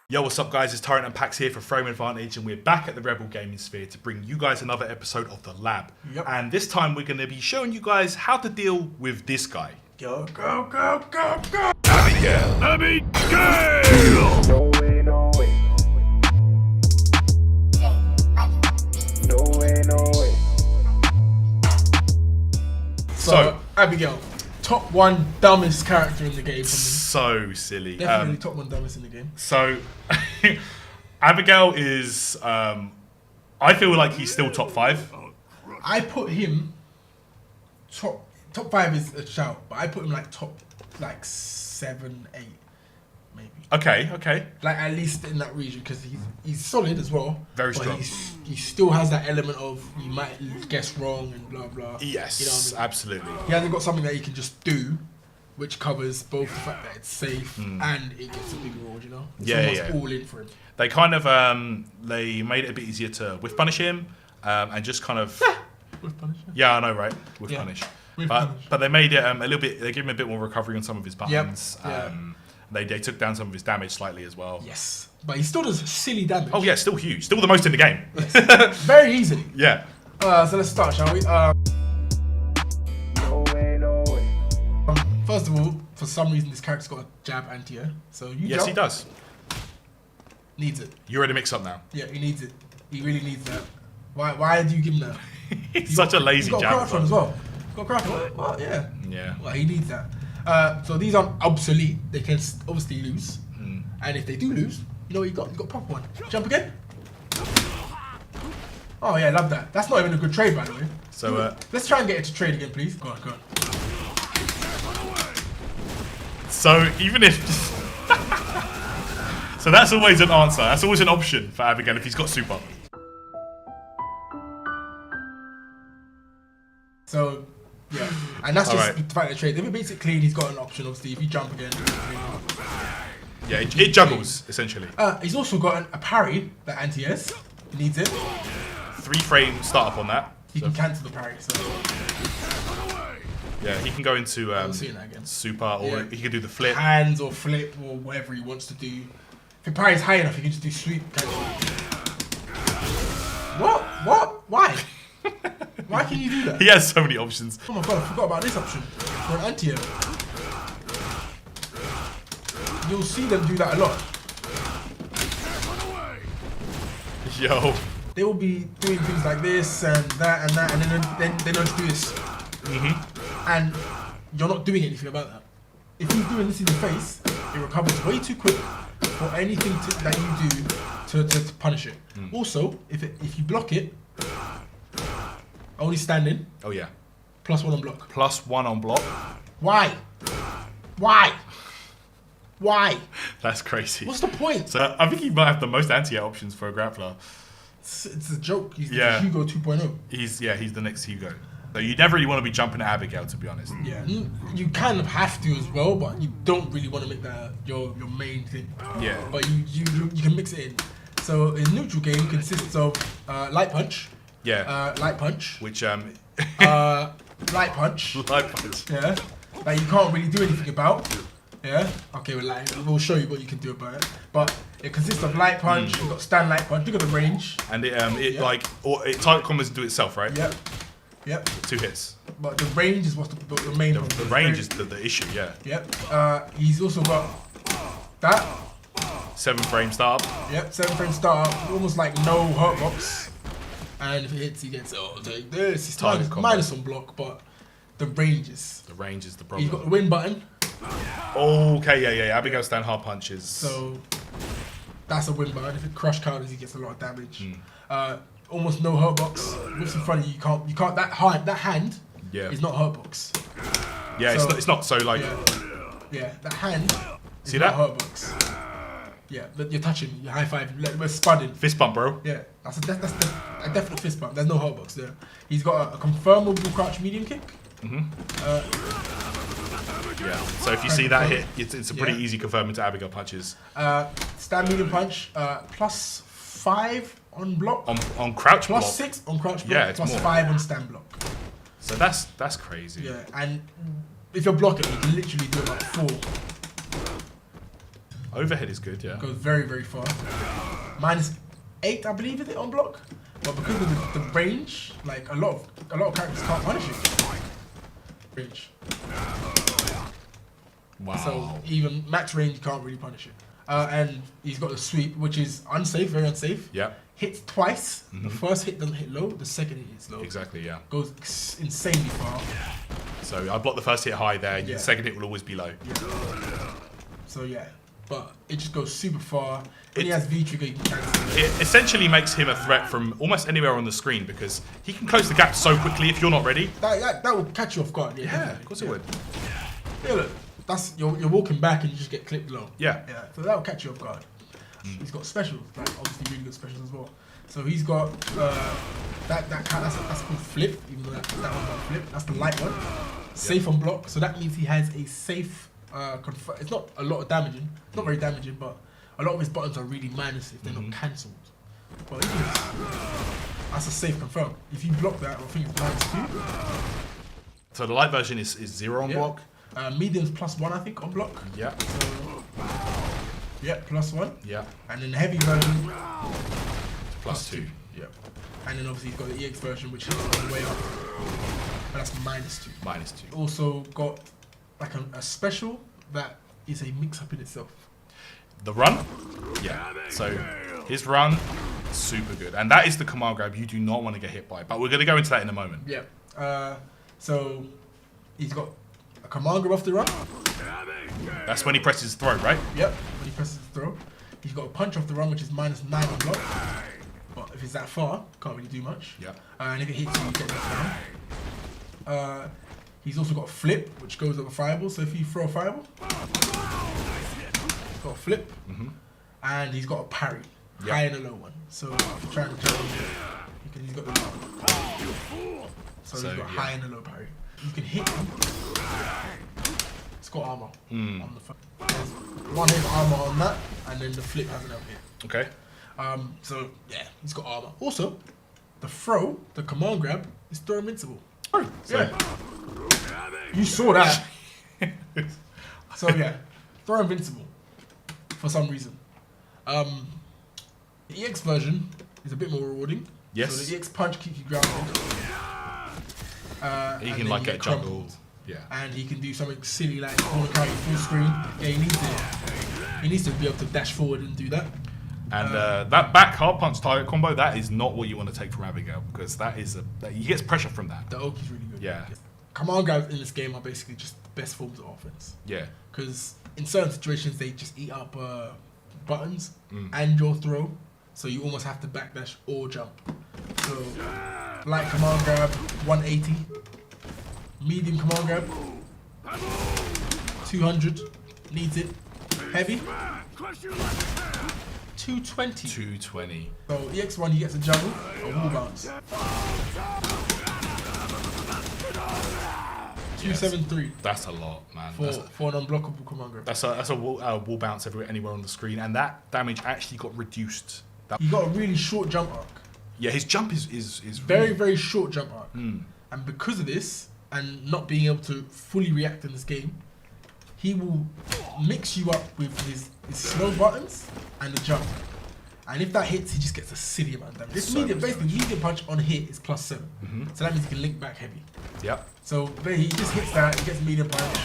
Yo, what's up guys, it's Tyrant and Packz here for Frame Advantage, and we're back at the Rebel Gaming Sphere to bring you guys another episode of The Lab. Yep. And this time we're going to be showing you guys how to deal with this guy. Go, go, go, go, go! Abigail! Abigail! No way, no way. No way, no way. So, Abigail, top one dumbest character in the game for me. So silly. Definitely top one dumbest in the game. So, Abigail is, I feel like he's still top 5. I put him top 5 is a shout, but I put him like top 7, 8, maybe. Okay. Like at least in that region, because he's solid as well. Very but strong. He still has that element of you might guess wrong and blah blah. Yes, you know what I mean? absolutely. He hasn't got something that he can just do, which covers both the fact that it's safe and it gets a big reward. You know, it's almost all in for him. They kind of they made it a bit easier to whiff punish him and just kind of With punish. yeah, I know, right? Whiff Yeah. punish. With But punish. but they made it a little bit. They gave him a bit more recovery on some of his buttons. Yeah. They took down some of his damage slightly as well. Yes, but he still does silly damage. Oh yeah, still huge. Still the most in the game. Very easily. Yeah. So let's start, shall we? No way, no way. First of all, for some reason, this character's got a jab anti-air. So you Yes, jump. he does. Needs it. You're in a mix-up now. Yeah, he needs it. He really needs that. Why do you give him that? He's such a lazy He's got a jab. crouch on as well. Got a crouch on. What? Yeah. Yeah. Well, he needs that. So these aren't obsolete. They can obviously lose. And if they do lose, you know what you got? You got a proper one. Jump again. Oh yeah, love that. That's not even a good trade, by the way. So Let's try and get it to trade again, please. Go on. so even if so, that's always an answer. That's always an option for Abigail if he's got super. So, yeah. And that's just Alright. the fact that trade. If it makes it clean, he's got an option, obviously. If you jump again. Yeah, it juggles essentially. He's also got a parry that anti-airs. He needs it. 3-frame startup on that. He So, can cancel the parry, so yeah, he can go into I'm seeing that again. super, or Yeah. he can do the flip. Hands or flip or whatever he wants to do. If the parry's high enough, he can just do sweep cancel. What? Why? Why can you do that? He has so many options. Oh my god, I forgot about this option. For an anti-air. You'll see them do that a lot. Yo. They will be doing things like this and that, and then they don't do this. And you're not doing anything about that. If you're doing this in the face, it recovers way too quick for anything that you do to punish it. Also, if you block it, only standing, Oh yeah. +1 on block. +1 on block. Why? That's crazy. What's the point? So I think he might have the most anti-air options for a grappler. It's a joke. He's Yeah. the Hugo 2.0. He's the next Hugo. So you never really want to be jumping at Abigail, to be honest. Yeah, you kind of have to as well, but you don't really want to make that your main thing. Yeah. But you can mix it in. So his neutral game consists of light punch, Yeah. light punch, Which light punch. light punch. Yeah, that you can't really do anything about. Yeah. Okay, we'll show you what you can do about it. But it consists of light punch. You've got stand light punch. Look at the range. And it Yeah. like or it target combos do itself, right? Yep. 2 hits. But the range is what's the main problem. The range is the issue, yeah. Yep. He's also got that. 7-frame startup. Yep, 7-frame start, almost like no hurtbox. And if it hits, he gets, take this. It's Target combo. minus on block, but the range is. The range is the He's got problem. the win button, Okay, yeah. Abigail stand hard punches. so that's a win button. If it crush counters, he gets a lot of damage. Almost no hurtbox. Whips in front of you, you can't. That hand Yeah. is not hurtbox. Yeah, so- it's not so like. Yeah, that hand is See not that? hurtbox. Yeah, but you're touching, you're high five, we're spudding. Fist bump, bro. Yeah, that's a definite fist bump. There's no hurtbox there. He's got a confirmable crouch medium kick. Yeah. So if you see that hit, confirm. it's a pretty Yeah. easy confirming to Abigail punches. Stand medium punch, +5 on block. On crouch block. +6 on crouch block. Yeah, it's plus more. 5 on stand block. So that's crazy. Yeah, and if you're blocking, you can literally do about 4. Overhead is good, yeah. Goes very, very far. -8, I believe, is it on block? But because of the range, like a lot of characters can't punish it. Range. Wow. So even max range can't really punish it. And he's got the sweep, which is unsafe, very unsafe. Yeah. Hits twice. The first hit doesn't hit low. The second hit hits low. Exactly, yeah. Goes insanely far. So I blocked the first hit high there. Yeah. The second hit will always be low. Yeah. So yeah, but it just goes super far. When he has V trigger, you can cancel it. It essentially makes him a threat from almost anywhere on the screen because he can close the gap so quickly if you're not ready. That will catch you off guard. Yeah, Yeah, of course it would. Yeah, look, that's you're walking back and you just get clipped low. Yeah. Yeah, so that will catch you off guard. He's got specials, like obviously really good specials as well. So he's got that's called flip, even though that one's not flip. That's the light one. Safe on block, so that means he has a safe. It's not a lot of damaging, not very damaging, but a lot of his buttons are really minus if they're not cancelled. But that's a safe confirm. If you block that, I think it's -2. So the light version is 0 on block. Medium's +1, I think, on block. Yeah. So, yeah, +1. Yeah. And then the heavy version, +2. yeah. And then obviously you've got the EX version, which hits all the way up. But that's -2. -2. Also got like a special that is a mix-up in itself. The run? Yeah. So his run, super good. And that is the command grab you do not want to get hit by. But we're going to go into that in a moment. Yeah. So he's got a command grab off the run. That's when he presses throw, right? Yep. When he presses the throw. He's got a punch off the run, which is -9 on block. But if it's that far, can't really do much. Yeah. And if it hits you, you get knocked down. He's also got a flip, which goes up a fireball. So if you throw a fireball, he's got a flip, and he's got a parry, high and a low one. So if you're trying to jump, he's got the low. So he's got high and a low parry. You can hit him. It's got armor on the front. There's 1 hit armor on that, and then the flip has an up hit. Okay. So yeah, he's got armor. Also, the throw, the command grab, is throw invincible. So, Yeah. You saw that. So yeah, throw invincible for some reason. The EX version is a bit more rewarding. Yes. So the EX punch keeps you grounded. He and can then like you get juggled. crumbled. Yeah. And he can do something silly like corner carry full screen. Yeah, he needs to be able to dash forward and do that. And that back hard punch target combo, that is not what you want to take from Abigail because he gets pressure from that. The Oki's really good. Yeah. Command grabs in this game are basically just the best forms of offense. Yeah. Because in certain situations they just eat up buttons and your throw, so you almost have to backdash or jump. So light command grab 180, medium command grab 200, needs it, heavy 220. 220. So EX1 you get to juggle a wall bounce. 273 That's a lot, man. for an unblockable command grab. That's a wall bounce anywhere on the screen, and that damage actually got reduced. You got a really short jump arc. Yeah, his jump is Very, really, very short jump arc. And because of this, and not being able to fully react in this game, he will mix you up with his slow buttons and the jump. And if that hits, he just gets a silly amount of damage. This medium, basically, medium punch on hit is +7. So that means he can link back heavy. Yep. So he just hits that, he gets medium punch.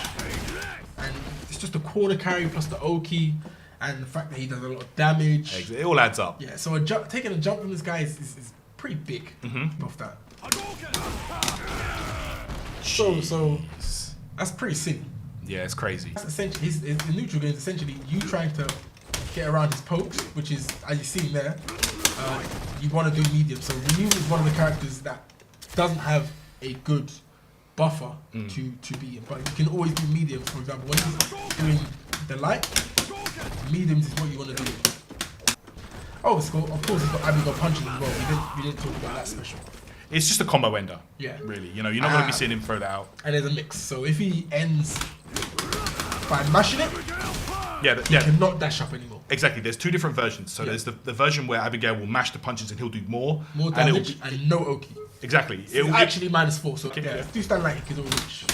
And it's just a corner carry plus the Oki, and the fact that he does a lot of damage. It all adds up. Yeah, so taking a jump from this guy is pretty big off that. So that's pretty silly. Yeah, it's crazy. That's essentially the neutral game is essentially you trying to get around his pokes, which is as you see there. You want to do medium. So Ryu is one of the characters that doesn't have a good buffer to be in, but you can always do medium. For example, when he's doing the light, mediums is what you want to do. Oh, of course, he's got Abigail punches as well. We didn't talk about that special. It's just a combo ender. Yeah. Really. You know, you're not going to be seeing him throw that out. And there's a mix. So if he ends by mashing it, he cannot dash up anymore. Exactly. There's two different versions. So there's the version where Abigail will mash the punches and he'll do more damage and no Oki. Exactly. It's actually -4. So Okay, yeah, yeah. do stand like he can all reach.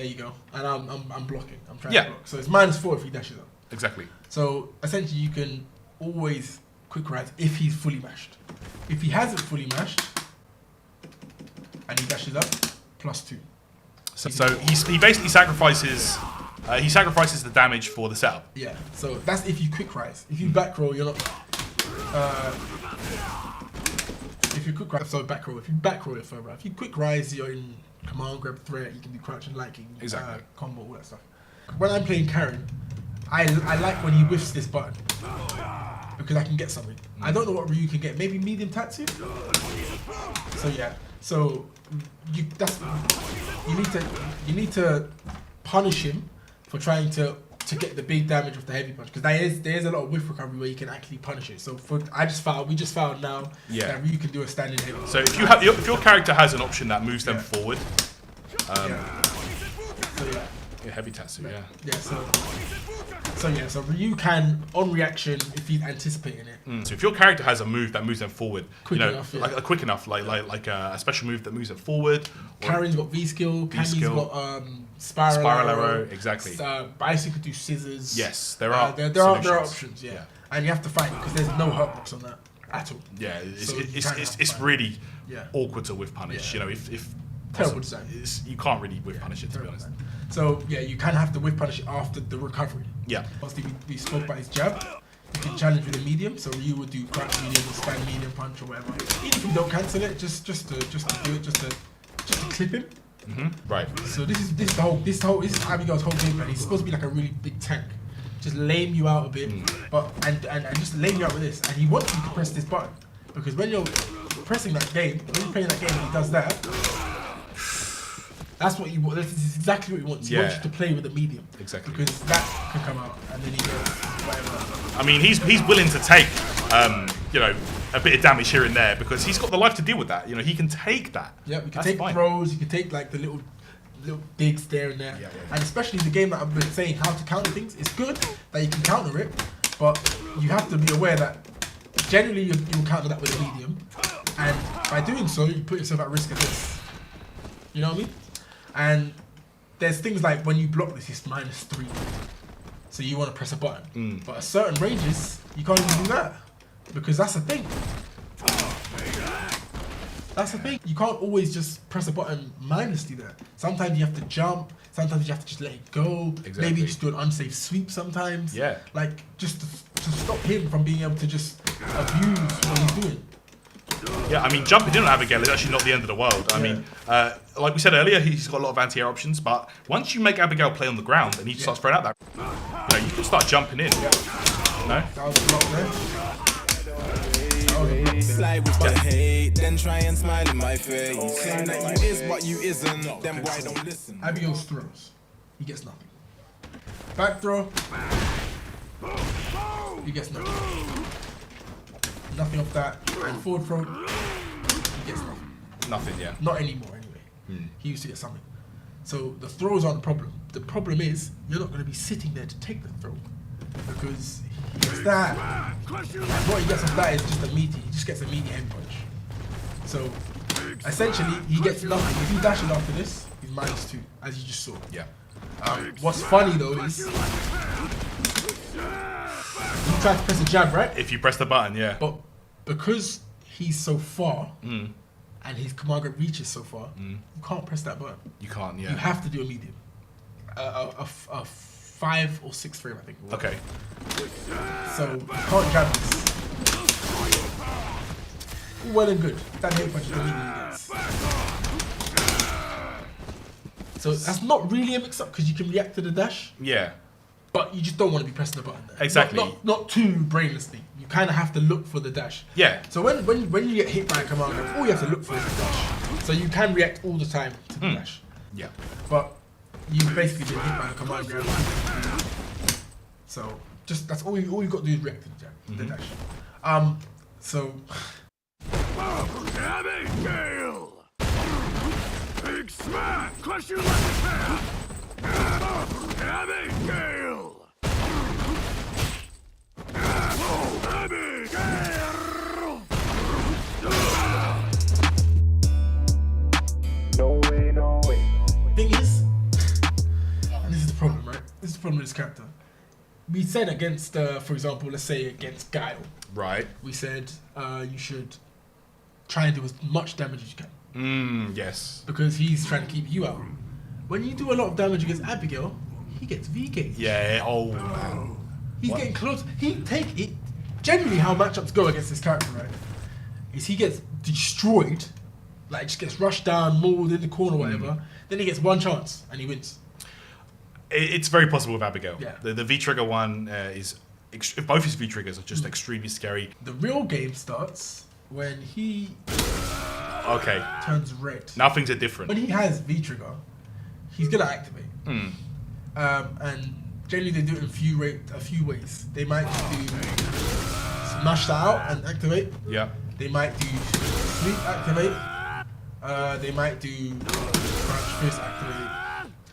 you go. And I'm blocking. I'm trying Yeah. to block. So it's -4 if he dashes up. Exactly. So essentially, you can always quick rise if he's fully mashed. If he hasn't fully mashed and he dashes up, +2. So he basically sacrifices. He sacrifices the damage for the setup. Yeah. So that's if you quick rise. If you back roll, you're not. If you quick rise, so back roll. If you back roll, you're further. If you quick rise, you're in command grab threat. You can do crouch and liking. Exactly. Combo, all that stuff. When I'm playing Karen, I like when he whiffs this button because I can get something. I don't know what Ryu can get. Maybe medium tatsu. So yeah. So you need to punish him for trying to get the big damage with the heavy punch because there is a lot of whiff recovery where you can actually punish it. So we just found now that Ryu can do a standing heavy. So if your character has an option that moves them forward, heavy tatsu, So Ryu can on reaction if he's anticipating it. So if your character has a move that moves them forward, Quick enough, quick enough, like a special move that moves them forward. Karen's got V skill. Kami's got spiral arrow, exactly. Bison could do scissors. Yes, there are options. Yeah, and you have to fight because there's no hurt box on that at all. Yeah, it's really awkward to whiff punish. Yeah. You know, if terrible design. You can't really whiff punish it, to be honest. So yeah, you kind of have to whiff punish it after the recovery. Yeah. Obviously, we spoke about his jab. You can challenge with a medium, so Ryu would do crouch medium or span medium punch or whatever. Even if you don't cancel it, just to do it, just to clip him. Right. So this is Abigail's whole game plan. He's supposed to be like a really big tank. Just lame you out a bit, but and just lame you out with this. And he wants you to press this button because when you're pressing that game, when you're playing that game, and he does that. That's what you want. This is exactly what he wants. He wants you to play with a medium. Exactly. Because that can come out and then he gets whatever. I mean, he's willing to take a bit of damage here and there because he's got the life to deal with that. You know, he can take that. Yeah, you can take throws. You can take like the little digs there and there. And especially the game that I've been saying how to counter things. It's good that you can counter it, but you have to be aware that generally you'll counter that with a medium, and by doing so, you put yourself at risk of this. You know what I mean? And there's things like when you block this, it's -3. So you want to press a button. But at certain ranges, you can't even do that. Because that's the thing. That's the thing. You can't always just press a button mindlessly there. Sometimes you have to jump. Sometimes you have to just let it go. Exactly. Maybe just do an unsafe sweep sometimes. Yeah. Like, just to stop him from being able to just abuse what he's doing. Yeah, I mean, jumping in on Abigail is actually not the end of the world. I mean, like we said earlier, he's got a lot of anti-air options, but once you make Abigail play on the ground and he starts throwing out that, you can start jumping in. No? That was a block there. Slide with the hate, then try and smile in my face. Claim that you is but you isn't, then why don't listen? Abigail's throws. He gets nothing. Back throw. He gets nothing. Nothing off that. And forward throw. He gets nothing. Nothing, yeah. Not anymore, anyway. He used to get something. So the throws aren't the problem. The problem is you're not going to be sitting there to take the throw because he gets that. And what he gets off that is just a meaty. He just gets a meaty hand punch. So essentially, he gets nothing. If he dashes after this, he's -2, as you just saw. Yeah. What's funny though is you try to press a jab, right? If you press the button, yeah. But because he's so far and his command grip reaches so far, you can't press that button. You can't, yeah. You have to do a medium. A 5 or 6 frame, I think. Okay. So you can't jab this. Well and good. That hit punch is the medium he gets. So that's not really a mix-up because you can react to the dash. Yeah. But you just don't want to be pressing the button there. Exactly. Not too brainlessly. You kind of have to look for the dash. Yeah. So when you get hit by a command grab, all you have to look for is the dash. So you can react all the time to the dash. Yeah. But you've basically been hit by a command grab. So just that's all you got to do is react to the jab, the dash. So Abigail! Big smack! Crush your left hand! Abigail! Abigail! No way, no way. thing is, the problem with this character. We said against, for example, let's say against Guile. Right. We said you should try and do as much damage as you can. Yes. Because he's trying to keep you out. When you do a lot of damage against Abigail, he gets V-gauge. Yeah. Oh man. He's getting close. Generally, how matchups go against this character, right, is he gets destroyed, like just gets rushed down, mauled in the corner, whatever. Then he gets one chance and he wins. It's very possible with Abigail. Yeah. The V trigger one is both his V triggers are just extremely scary. The real game starts when he Okay. turns red. Now things are different. When he has V trigger, he's gonna activate. And generally they do it in a few ways. They might do smash that out and activate. Yeah. They might do sweep activate. They might do crunch fist activate.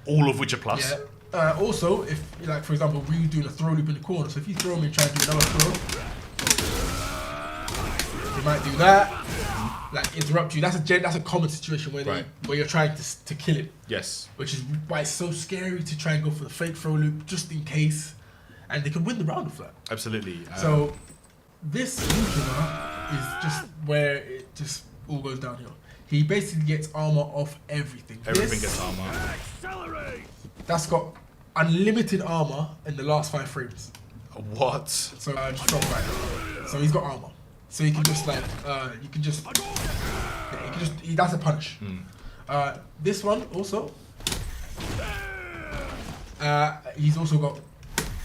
All of which are plus. Yeah. Also, if like for example, Ryu doing a throw loop in the corner, so if you throw him and try to do another throw, you might do that. Like interrupt you. That's a common situation where where you're trying to kill him. Yes. Which is why it's so scary to try and go for the fake throw loop just in case, and they can win the round with that. Absolutely. So this V-trigger is just where it just all goes downhill. He basically gets armor off everything. Everything gets armor. Accelerate! That's got unlimited armor in the last 5 frames. What? So just drop right. So he's got armor. So you can just like that's a punish. This one also. He's also got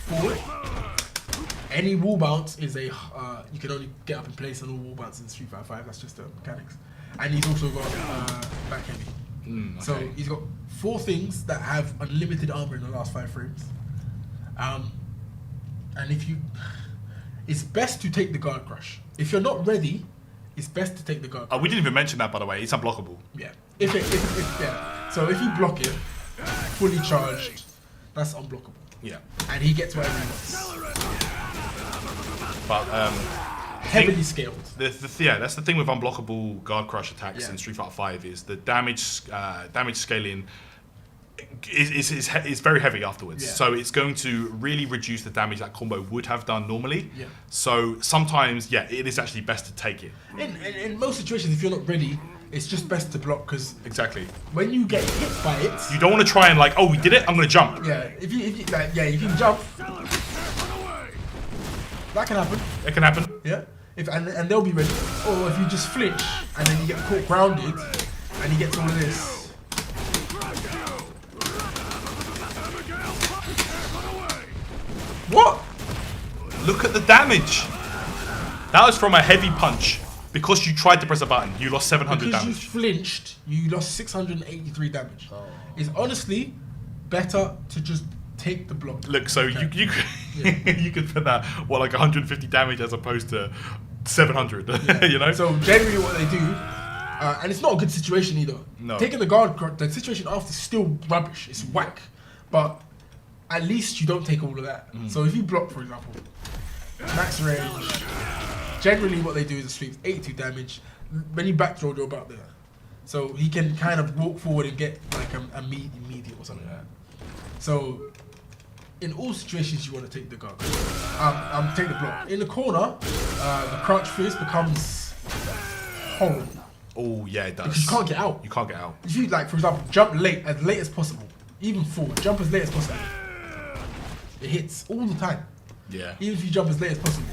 forward. Any wall bounce is a you can only get up in place on all wall bounces in Street Fighter 5. That's just the mechanics. And he's also got back heavy. Okay. So he's got 4 things that have unlimited armor in the last 5 frames. And it's best to take the guard crush. If you're not ready, it's best to take the guard crush. We didn't even mention that, by the way. It's unblockable. Yeah. Yeah. So if you block it, fully charged, that's unblockable. Yeah. And he gets whatever he wants. But Heavily scaled. That's the thing with unblockable guard crush attacks in Street Fighter 5 is the damage scaling is very heavy afterwards. Yeah. So it's going to really reduce the damage that combo would have done normally. Yeah. So sometimes, it is actually best to take it. In most situations, if you're not ready, it's just best to block because Exactly. when you get hit by it, You don't want to try and like, we did it, I'm going to jump. if you can jump, that can happen. It can happen. Yeah. And they'll be ready. Or if you just flinch and then you get caught grounded and he gets all of this. What? Look at the damage. That was from a heavy punch. Because you tried to press a button, you lost 700 Because damage. you flinched, you lost 683 damage. It's honestly better to just take the block. Look, so you you could put that like 150 damage as opposed to 700. You know. So generally, what they do, and it's not a good situation either. No. Taking the guard, the situation after is still rubbish. It's whack, but at least you don't take all of that. So if you block, for example, max range. Generally, what they do is a sweep, 82 damage. When you back throw, you're about there. So he can kind of walk forward and get like a immediate or something like that. So in all situations, you want to take the guard. Take the block. In the corner, the crouch fist becomes horrible. Oh yeah, it does. Because you can't get out. You can't get out. If you like, for example, jump as late as possible, even forward, jump as late as possible. It hits all the time. Yeah. Even if you jump as late as possible.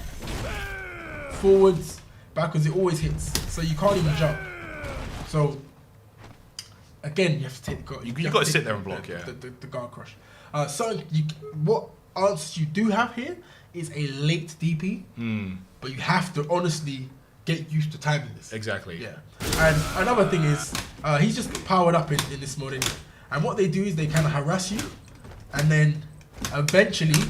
Forwards, backwards, it always hits. So you can't even jump. So again, you have to take the guard. You got to sit there and block, the guard crush. What answers you do have here is a late DP, but you have to honestly get used to timing this. Exactly. Yeah. And another thing is, he's just powered up in this mode anyway. And what they do is they kind of harass you, and then eventually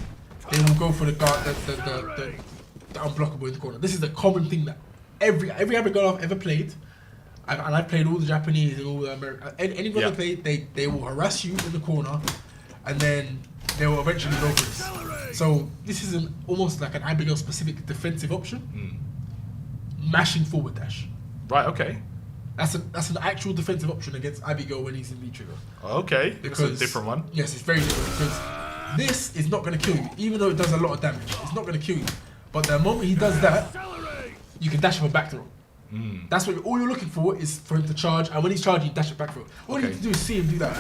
they will go for the guard, the unblockable in the corner. This is a common thing that every Abigail I've ever played, and I've played all the Japanese and all the American. Anyone I play, they will harass you in the corner, and then they will eventually go for this. So this is almost like an Abigail specific defensive option. Mashing forward dash. Right. Okay. That's an actual defensive option against Abigail when he's in V-trigger. Okay. It's a different one. Yes, it's very different because This is not going to kill you, even though it does a lot of damage. It's not going to kill you. But the moment he does that, you can dash him a back throw. That's what all you're looking for is for him to charge, and when he's charging, you dash it back throw. All you need to do is see him do that.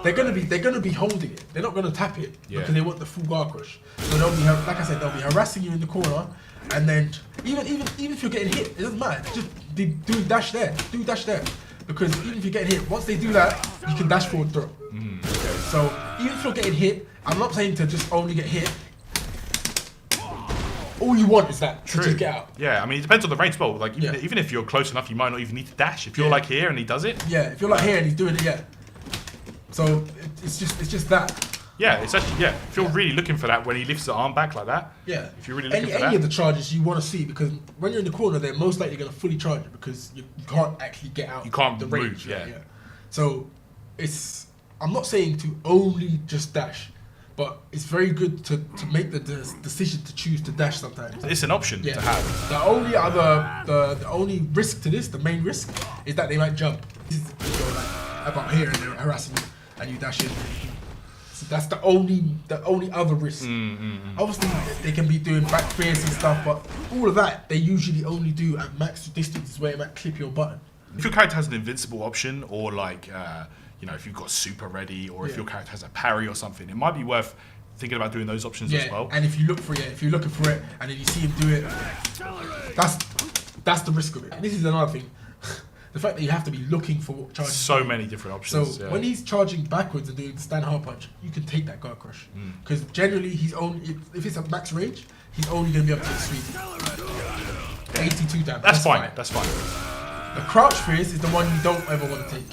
They're gonna be holding it. They're not gonna tap it because they want the full guard crush. So they'll be, like I said, they'll be harassing you in the corner, and then even if you're getting hit, it doesn't matter. Just do dash there, because even if you're getting hit, once they do that, you can dash forward throw. So even if you're getting hit, I'm not saying to just only get hit. All you want is that to just get out. Yeah, I mean, it depends on the range as well. Like, even if you're close enough, you might not even need to dash. If you're like here and he does it. Yeah, if you're like here and he's doing it, So it's just that. Yeah, it's actually, if you're really looking for that when he lifts the arm back like that. Yeah. If you're really looking for any that. of the charges you want to see, because when you're in the corner, they're most likely going to fully charge you because you can't actually get out. You can't the move, range. yeah. So I'm not saying to only just dash, but it's very good to make the decision to choose to dash sometimes. It's an option to have. The only the only risk to this, the main risk, is that they might jump. This is, you're like about here and they're harassing you, and you dash in. So that's the only other risk. Obviously, they can be doing back fierce and stuff, but all of that they usually only do at max distances where it might clip your button. If your character has an invincible option, or like, if you've got super ready, or if your character has a parry or something, it might be worth thinking about doing those options as well. And if you look for it, if you're looking for it, and then you see him do it, that's the risk of it. And this is another thing. The fact that you have to be looking for charges. So many different options. So when he's charging backwards and doing the stand hard punch, you can take that guard crush. Because generally he's only, if it's at max range, he's only going to be able to sweep 82 damage. That's fine. That's fine. The crouch fierce is the one you don't ever want to take.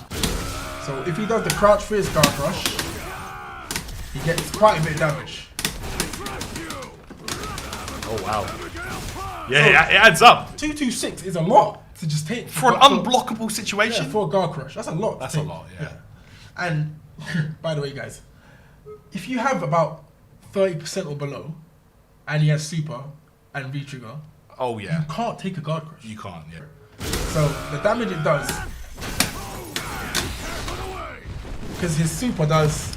So if he does the crouch fierce guard crush, he gets quite a bit of damage. Oh wow. Yeah, it adds up. 226 is a lot to just take. For an unblockable situation? Yeah, for a guard crush. That's a lot. That's a lot, yeah. And by the way, guys, if you have about 30% or below, and he has super and V-trigger, oh yeah, you can't take a guard crush. You can't, yeah. So the damage it does, because his super does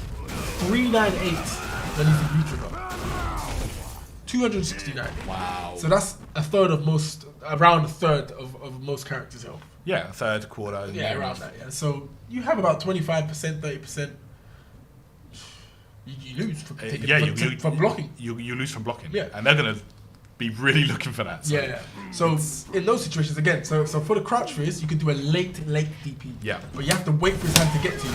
398 when he's in V-trigger. 269. Wow. So that's around a third of most characters' health. Yeah, a third, quarter. Yeah, around that, yeah. So you have about 25%, 30%. You lose from from blocking. You lose from blocking. Yeah. And they're going to be really looking for that. So. Yeah. So in those situations, again, so for the crouch fierce, you can do a late DP. Yeah. But you have to wait for his hand to get to you.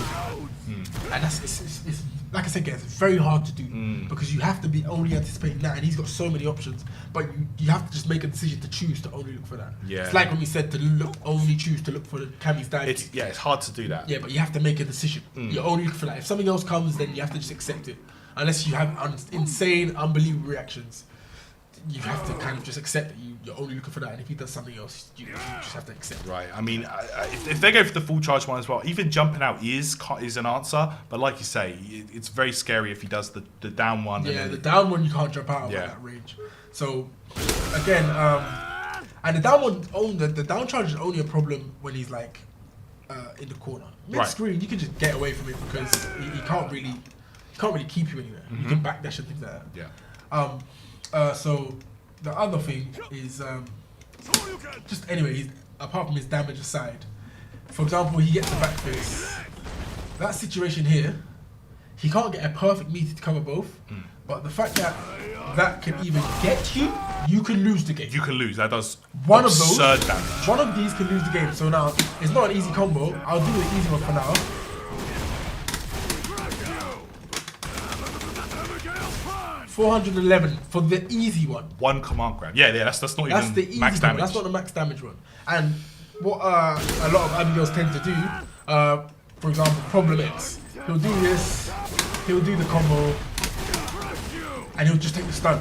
And that's it's like I said, guys, it's very hard to do because you have to be only anticipating that, and he's got so many options. But you have to just make a decision to choose to only look for that. Yeah. It's like when we said to only choose to look for the Kami's dive. It's hard to do that. Yeah, but you have to make a decision. You only look for that. If something else comes, then you have to just accept it. Unless you have insane, unbelievable reactions, you have to kind of just accept that you're only looking for that. And if he does something else, you just have to accept it. Right. I mean, if they go for the full charge one as well, even jumping out is an answer. But like you say, it's very scary if he does the down one. Yeah, the down one you can't jump out of that range. So again, and the down one, the down charge is only a problem when he's like in the corner. Mid screen, you can just get away from it because he can't really keep you anywhere. You can backdash and things like that. Yeah. So the other thing is just anyway, apart from his damage aside, for example, he gets a back face. That situation here, he can't get a perfect meter to cover both, but the fact that can even get you, you can lose the game. You can lose. That does one absurd of those, damage. One of these can lose the game. So now it's not an easy combo. I'll do the easy one for now. 411 for the easy one. One command grab. Yeah, that's not even that's the easy max damage. That's not the max damage one. And what a lot of Abigails tend to do, for example, Problem X, he'll do this, he'll do the combo, and he'll just take the stun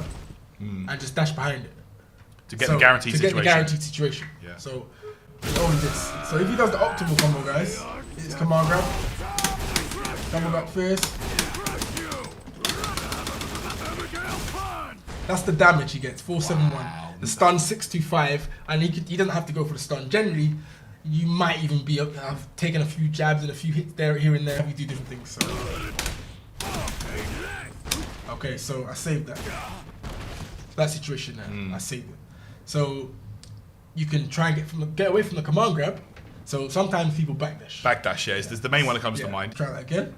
and just dash behind it. To get the guaranteed situation. To get the guaranteed situation. Yeah. So, only this. So if he does the optimal combo, guys, it's command grab, combo back first. That's the damage he gets, 471. Wow. The stun 625, and he doesn't have to go for the stun. Generally, you might even be taking a few jabs and a few hits here and there. You do different things. So. Okay, so I saved that. That situation there, I saved it. So you can try and get away from the command grab. So sometimes people backdash. Backdash, yeah, is the main one that comes to mind. Try that again.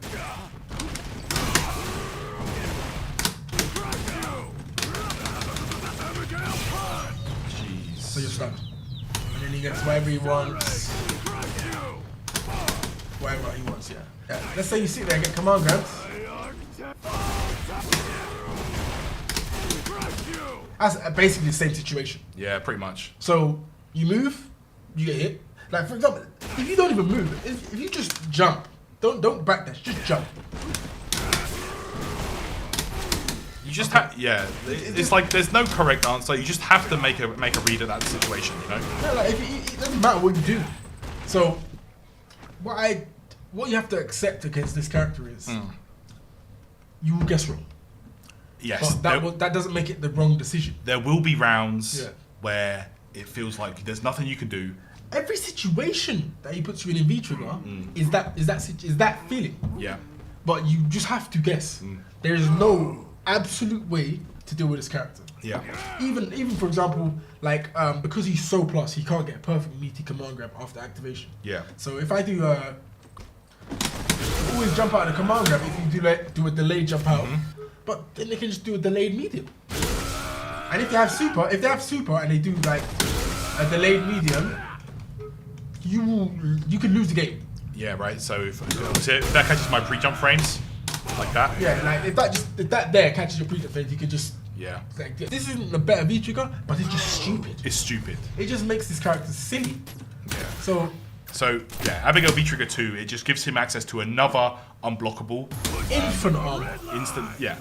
Jeez. So you're stunned. And then he gets whatever he wants. Whatever he wants, yeah. Let's say you sit there and get command grabs. That's basically the same situation. Yeah, pretty much. So you move, you get hit. Like for example, if you don't even move, if you just jump, don't backdash, just jump. You just have, it's like there's no correct answer. You just have to make a read of that situation, you know. Yeah, like it doesn't matter what you do. So what you have to accept against this character is you will guess wrong. Yes, But that doesn't make it the wrong decision. there will be rounds where it feels like there's nothing you can do. Every situation that he puts you in V trigger is that feeling. Yeah. But you just have to guess. There is no absolute way to deal with this character. Yeah. Even for example, like because he's so plus, he can't get a perfect meaty command grab after activation. Yeah. So if I do always jump out of the command grab if you do a delayed jump out, but then they can just do a delayed medium. And if they have super and they do like a delayed medium, you can lose the game. Yeah, right. So if that catches my pre-jump frames, like that. Yeah, like if that there catches your pre-jump frames, you can just like this isn't a better V trigger, but it's just stupid. It's stupid. It just makes this character silly. Yeah. So yeah, Abigail V trigger 2, it just gives him access to another unblockable infinite armor. Instant, yeah.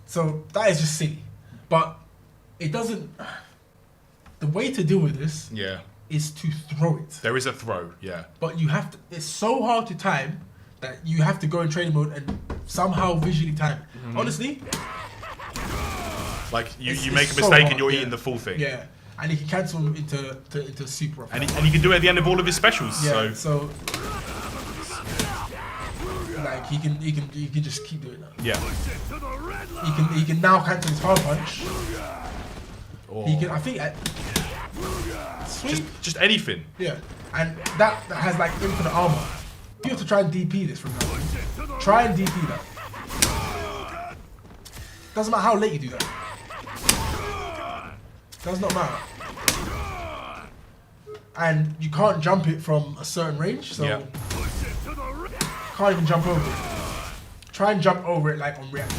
So that is just silly, but it doesn't. The way to deal with this is to throw it. There is a throw, yeah. But you have to. It's so hard to time that you have to go in training mode and somehow visually time it. Honestly, like you it's make a so mistake hard, and you're eating the full thing. Yeah, and he can cancel them into super. And he can do it at the end of all of his specials. Yeah, so like he can just keep doing that. Yeah. He can now cancel his hard punch. He can, I think, sweep. Just anything. Yeah, and that has like infinite armor. You have to try and DP this, for example. Try and DP that. Doesn't matter how late you do that. Does not matter. And you can't jump it from a certain range, so can't even jump over it. Try and jump over it like on react.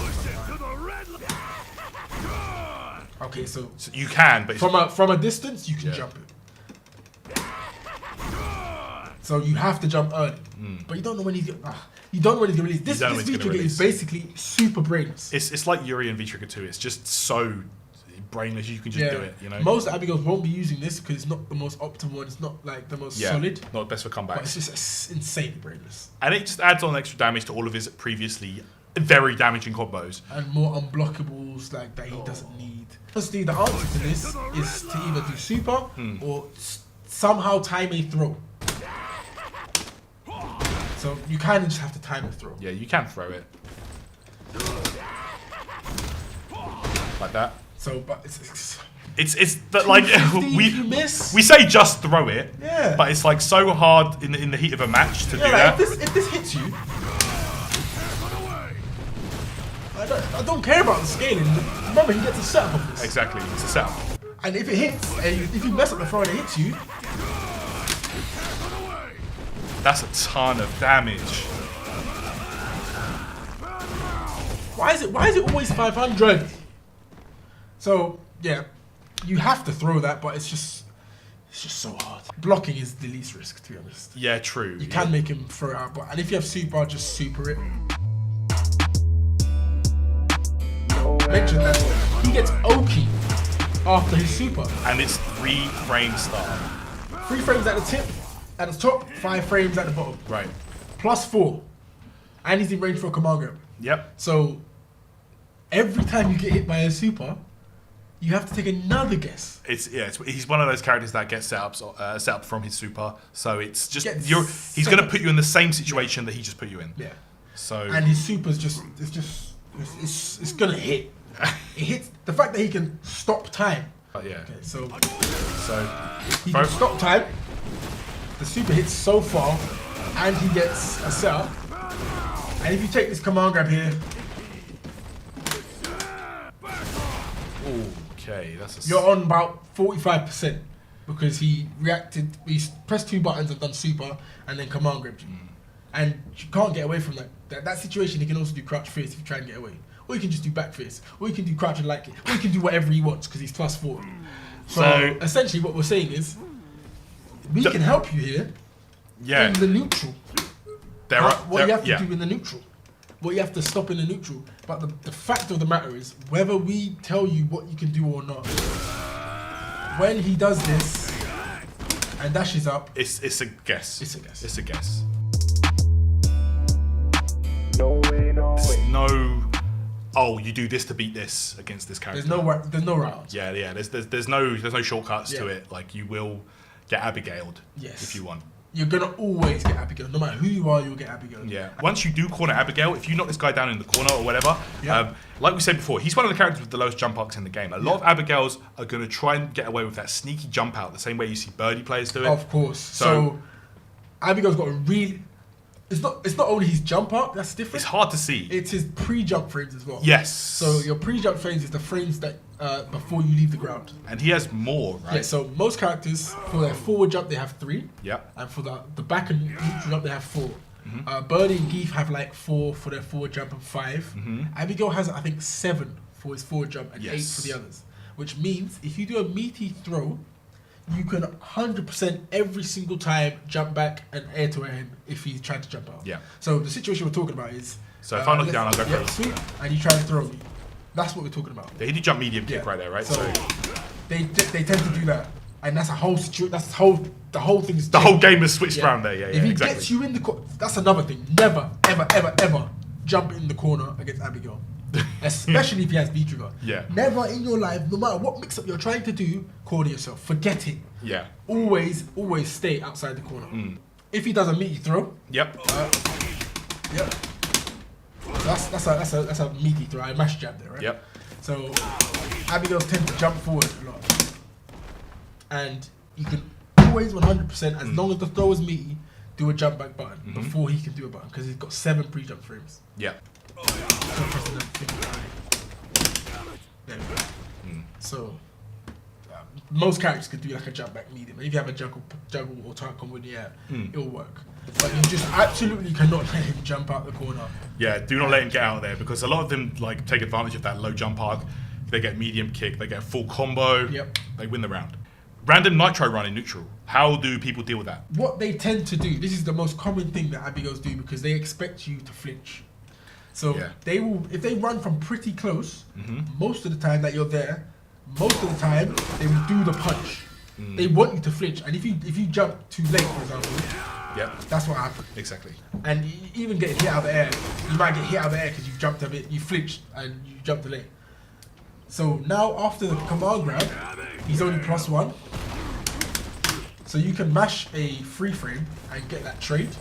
Okay, so you can, but from a distance you can jump it. So you have to jump early, but you don't know when he's gonna release. This V trigger is basically super brainless. It's like Yuri and V trigger 2. It's just so brainless. You can just do it. You know. Most Abigails won't be using this because it's not the most optimal. It's not like the most solid. Not best for comebacks. But it's just insanely brainless. And it just adds on extra damage to all of his previously very damaging combos. And more unblockables like that he doesn't need. Honestly, the answer to this is to either do super or somehow time a throw. So you kind of just have to time the throw. Yeah, you can throw it. Like that. So, but it's that like we say just throw it, but it's like so hard in the heat of a match to do like that. If this hits you, I don't care about the scaling. Remember, he gets a setup of this. Exactly, it's a setup. And if it hits, and if you mess up the throw and it hits you, that's a ton of damage. Why is it always 500? So yeah, you have to throw that, but it's just so hard. Blocking is the least risk, to be honest. Yeah, true. You can make him throw it out, and if you have super, just super it. Mention that he gets Oki after his super. And it's 3 frame start. 3 frames at the tip, at the top, 5 frames at the bottom. Right. +4. And he's in range for a command grab. Yep. So every time you get hit by a super, you have to take another guess. He's one of those characters that gets set up from his super. So it's just he's gonna put you in the same situation that he just put you in. Yeah. So and his super's it's gonna hit. It hits the fact that he can stop time. yeah. Okay, so he Bro- can stop time. The super hits so far, and he gets a setup. And if you take this command grab here, Okay, that's a you're on about 45% because he reacted. He pressed 2 buttons and done super, and then command grabbed you. And you can't get away from that situation. He can also do crouch fierce if you try and get away, or you can just do back fierce, or you can do crouch and like it, or you can do whatever he wants because he's +4. So essentially, what we're saying is we can help you here in the neutral. What you have to do in the neutral. What you have to stop in the neutral. But the fact of the matter is, whether we tell you what you can do or not, when he does this and dashes up, it's a guess. It's a guess. It's a guess. No way, no way. No. Oh, you do this to beat this against this character. there's no rounds. Yeah. There's no shortcuts to it. Like you will get Abigailed if you want. You're gonna always get Abigail. No matter who you are, you'll get Abigail. Yeah. Once you do corner Abigail, if you knock this guy down in the corner or whatever, like we said before, he's one of the characters with the lowest jump arcs in the game. A lot of Abigails are going to try and get away with that sneaky jump out, the same way you see Birdie players do it. Of course. So Abigail's got a really. It's not only his jump arc that's different. It's hard to see. It's his pre-jump frames as well. Yes. So your pre-jump frames is the frames that before you leave the ground. And he has more, right? Yeah. So most characters for their forward jump they have 3. Yep. And for the back and neutral jump they have 4. Birdie and Geef have like 4 for their forward jump and 5. Abigail has I think 7 for his forward jump and 8 for the others. Which means if you do a meaty throw, you can 100% every single time jump back and air to air him if he's trying to jump out. Yeah. So the situation we're talking about is. So if I knock you down, I'll go for it. Sweep, and you try to throw me. That's what we're talking about. Yeah, he did jump medium kick right there, right? So they tend to do that, and that's a whole situation. That's the whole thing is. The whole game is switched around there. Yeah, If he exactly. gets you in the corner, that's another thing. Never, ever jump in the corner against Abigail. Especially if he has B trigger. Yeah. Never in your life, no matter what mix up you're trying to do, corner yourself. Forget it. Yeah. Always stay outside the corner. If he doesn't meet you throw. Yep. Yep. That's a meaty throw. I mash jab there, right? Yep. So Abigails tend to jump forward a lot, and you can always 100% as long as the throw is meaty, do a jump back button before he can do a button because he's got 7 pre-jump frames. Yeah. There we go. So most characters could do like a jump back medium. If you have a juggle or tart combo in the air, it'll work. But you just absolutely cannot let him jump out the corner. Yeah, do not let him get out there because a lot of them like take advantage of that low jump arc. They get medium kick, they get a full combo, they win the round. Random nitro run in neutral. How do people deal with that? What they tend to do, this is the most common thing that Abigails do because they expect you to flinch. So they will, if they run from pretty close, most of the time that you're there, most of the time they will do the punch. They want you to flinch, and if you jump too late, for example, that's what happens. Exactly. And you even get hit out of the air. You might get hit out of the air because you jumped a bit, you flinched, and you jumped late. So now after the command grab, he's only +1. So you can mash a free frame and get that trade.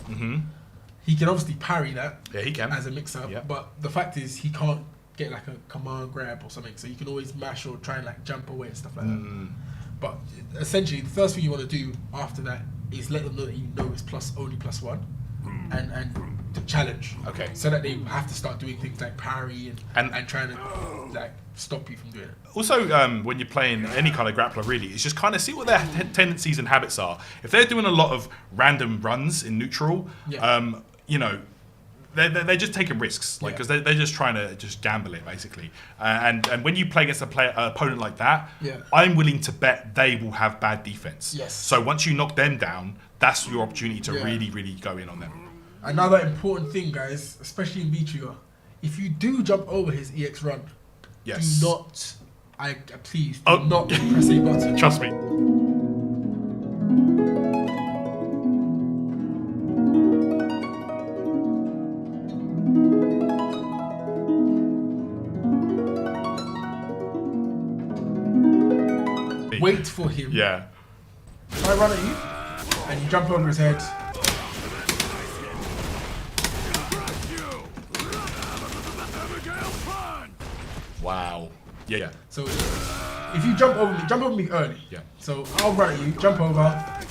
He can obviously parry that. Yeah, he can. As a mix-up. But the fact is, he can't get like a command grab or something. So you can always mash or try and like jump away and stuff like that. But essentially, the first thing you want to do after that is let them know that you know it's only +1, and to challenge. Okay. So that they have to start doing things like parry and trying to like stop you from doing it. Also, when you're playing any kind of grappler, really, it's just kind of see what their tendencies and habits are. If they're doing a lot of random runs in neutral, you know, they're just taking risks, like because they're just trying to just gamble it basically. And when you play against an opponent like that, I'm willing to bet they will have bad defense. Yes. So once you knock them down, that's your opportunity to really go in on them. Another important thing, guys, especially in B-Trigger, if you do jump over his EX run, do not, please, do not press a button. Trust me. Wait for him. Yeah. If I run at you, and you jump over his head, Wow. Yeah. So if you jump over me early. Yeah. So I'll run at you, jump over.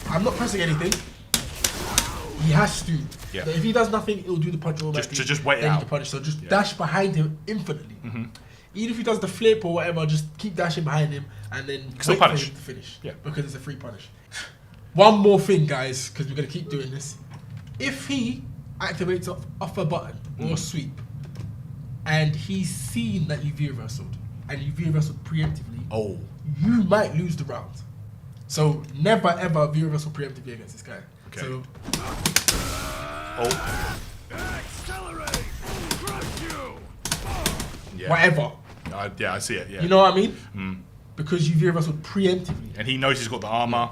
I'm not pressing anything. He has to. Yeah. If he does nothing, he'll do the punch automatically. Just wait it then out. He can punish. So just dash behind him infinitely. Even if he does the flip or whatever, just keep dashing behind him and then Still wait for punish. him to finish. Yeah. Because it's a free punish. One more thing, guys, because we're gonna keep doing this. If he activates off a button or a sweep, and he's seen that you V-reversaled, and you V-reversaled preemptively, Oh. you might lose the round. So never ever V-reversal preemptively against this guy. Okay. So Oh. Accelerate! Crush you! Yeah. whatever. Yeah, I see it. Yeah. You know what I mean? Because you V-reversaled preemptively. And he knows he's got the armor.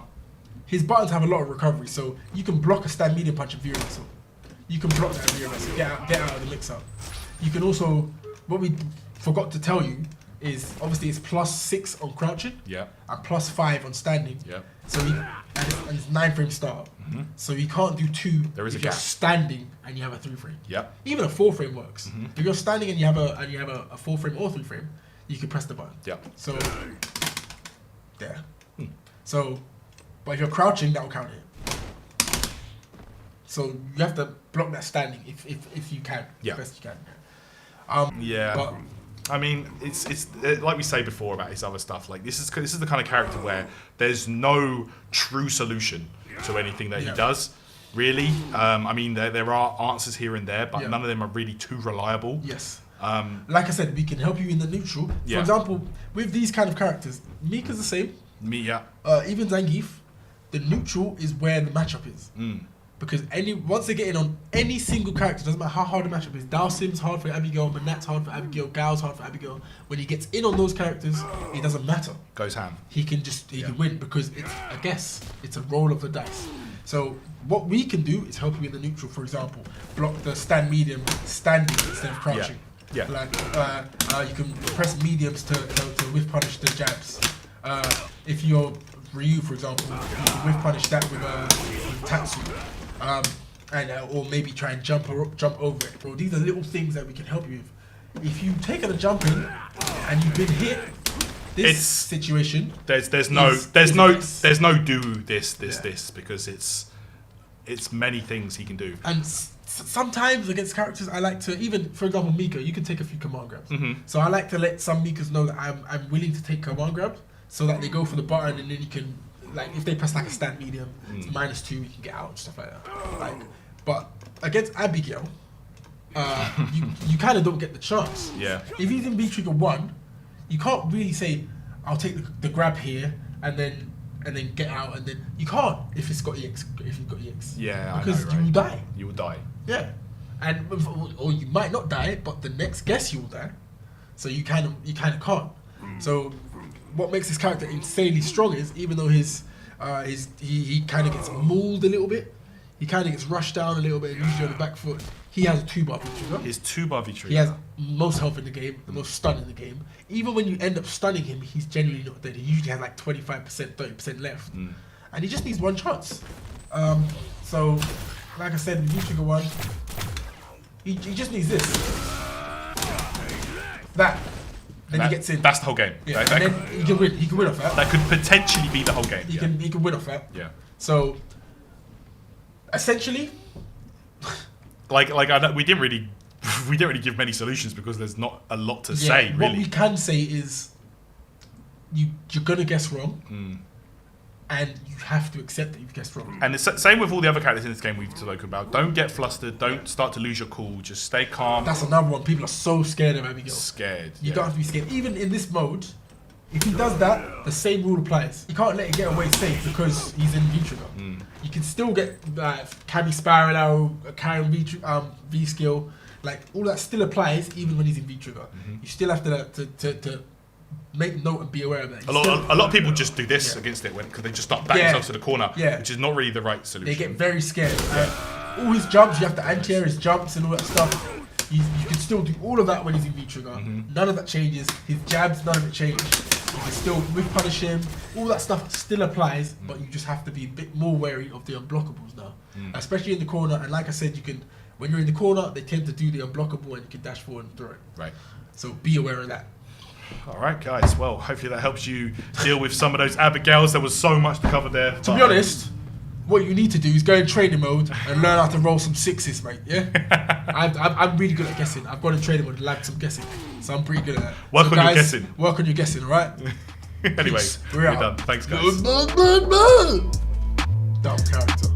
His buttons have a lot of recovery, so you can block a stand medium punch and V-reversal. You can block that V-reversal, get out of the mix-up. You can also, what we forgot to tell you is, obviously it's +6 on crouching, Yeah. and +5 on standing. Yeah. So and it's 9-frame start. So you can't do 2 There is if a you're gap. standing and you have a 3-frame. Yeah. Even a 4-frame works. If you're standing and you have a 4-frame or 3-frame, you can press the button. Yeah. So there. So, but if you're crouching, that will count it. So you have to block that standing if you can. Yeah. Best you can. Yeah. But I mean, it's like we say before about his other stuff. Like this is the kind of character where there's no true solution to anything that he Yeah. does. Really, I mean, there are answers here and there, but Yeah. none of them are really too reliable. yes. Like I said, we can help you in the neutral. For Yeah. example, with these kind of characters, Mika's the same. Yeah. Even Zangief, the neutral is where the matchup is. Because once they get in on any single character, doesn't matter how hard the matchup is. Dalsim's hard for Abigail, Manat's hard for Abigail, Gao's hard for Abigail. When he gets in on those characters, it doesn't matter. Goes ham. He can win because it's a guess. It's a roll of the dice. So what we can do is help you in the neutral. For example, block the stand medium standing instead of crouching. Yeah. Like you can press mediums to whiff punish the jabs. If you're Ryu, for example, you can whiff punish that with Tatsu. Or maybe try and jump over it, bro. These are little things that we can help you with. If you take a jump in and you've been hit, this situation There's is no do this Yeah. because it's many things he can do. And sometimes against characters, I like to, even for example Mika, you can take a few command grabs. So I like to let some Mikas know that I'm willing to take command grabs, so that they go for the button and then you can, like, if they press like a stand medium, it's -2, you can get out and stuff like that. Like, but against Abigail, you kind of don't get the chance. Yeah. If he's in V trigger 1, you can't really say, I'll take the grab here and then get out, and then you can't if it's got EX. If you've got EX, Yeah, I because know, right? you will die. You will die. Yeah, and or you might not die, but the next guess you will die. So you kind of can't. So what makes this character insanely strong is, even though he kind of gets mauled a little bit, he kind of gets rushed down a little bit, and usually on the back foot, he has a 2-bar V trigger. His 2-bar V trigger. He has most health in the game, the most stun in the game. Even when you end up stunning him, he's generally not dead. He usually has like 25%, 30% left. And he just needs one chance. So, like I said, with V-Trigger 1, he just needs this. That. Then he gets in. That's the whole game. Yeah, That and then he can win off that. could potentially be the whole game. He can win off that. Yeah. So, essentially, Like I know we didn't really give many solutions because there's not a lot to say what really. we can say is you're gonna guess wrong, and you have to accept that you've guessed wrong. And it's same with all the other characters in this game we've spoken about. Don't get flustered. Don't start to lose your cool. Just stay calm. That's another one. People are so scared of Abigail. Scared. You don't have to be scared. Even in this mode, if he does that, the same rule applies. You can't let it get away safe because he's in V-Trigger. You can still get Kami Spiral Arrow, Karen V skill. Like, all that still applies even when he's in V-Trigger. You still have to make note and be aware of that. A lot of people just do this against it because they just start backing themselves to the corner, which is not really the right solution. They get very scared. All his jumps, you have to anti-air his jumps and all that stuff. You can still do all of that when he's in V-Trigger. None of that changes. His jabs, none of it changes. You can still whip punish him. All that stuff still applies, but you just have to be a bit more wary of the unblockables now. Especially in the corner. And like I said, you can, when you're in the corner, they tend to do the unblockable and you can dash forward and throw it. Right. So be aware of that. All right, guys. Well, hopefully that helps you deal with some of those Abigails. There was so much to cover there. To be honest, what you need to do is go in training mode and learn how to roll some sixes, mate. Yeah, I'm really good at guessing. I've got in training mode and learned some guessing, so I'm pretty good at that. Work so on your guessing. Work on your guessing, all right? Anyway, We're done. Thanks, guys. Dumb character.